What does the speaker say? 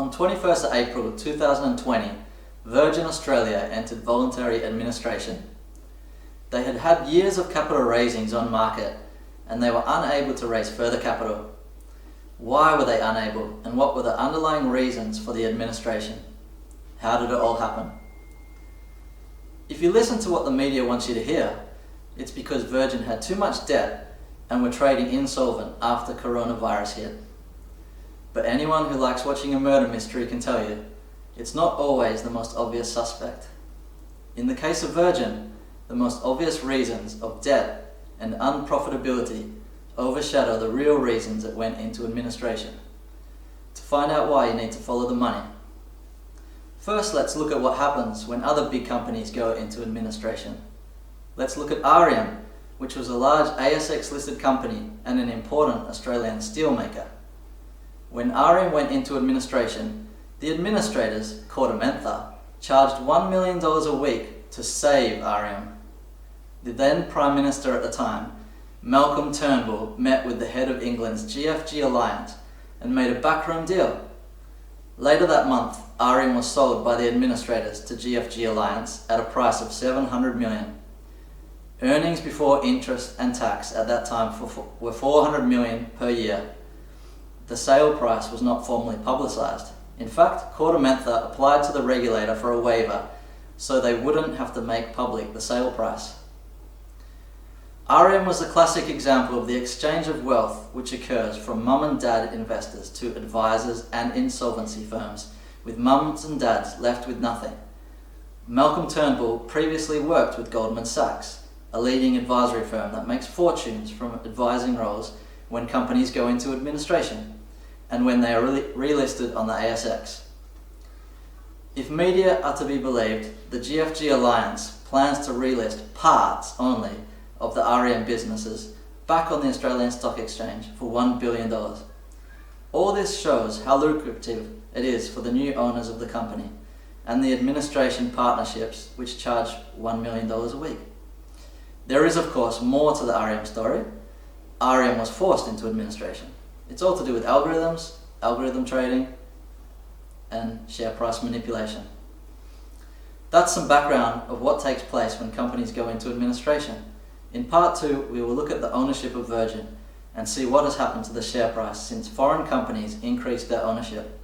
On 21st of April 2020, Virgin Australia entered voluntary administration. They had had years of capital raisings on market and they were unable to raise further capital. Why were they unable, and what were the underlying reasons for the administration? How did it all happen? If you listen to what the media wants you to hear, it's because Virgin had too much debt and were trading insolvent after coronavirus hit. But anyone who likes watching a murder mystery can tell you, it's not always the most obvious suspect. In the case of Virgin, the most obvious reasons of debt and unprofitability overshadow the real reasons it went into administration. To find out why, you need to follow the money. First, let's look at what happens when other big companies go into administration. Let's look at Arrium, which was a large ASX listed company and an important Australian steelmaker. When Arrium went into administration, the administrators, charged $1 million a week to save Arrium. The then Prime Minister at the time, Malcolm Turnbull, met with the head of England's GFG alliance and made a backroom deal. Later that month, Arrium was sold by the administrators to GFG Alliance at a price of $700 million. Earnings before interest and tax at that time were $400 million per year. The sale price was not formally publicised. In fact, Mentha applied to the regulator for a waiver so they wouldn't have to make public the sale price. Arrium was a classic example of the exchange of wealth which occurs from mum and dad investors to advisors and insolvency firms, with mums and dads left with nothing. Malcolm Turnbull previously worked with Goldman Sachs, a leading advisory firm that makes fortunes from advising roles when companies go into administration and when they are relisted on the ASX. If media are to be believed, the GFG Alliance plans to relist parts only of the Arrium businesses back on the Australian Stock Exchange for $1 billion. All this shows how lucrative it is for the new owners of the company and the administration partnerships which charge $1 million a week. There is of course more to the Arrium story. Arrium was forced into administration. It's all to do with algorithms, algorithm trading, and share price manipulation. That's some background of what takes place when companies go into administration. In part 2, we will look at the ownership of Virgin and see what has happened to the share price since foreign companies increased their ownership.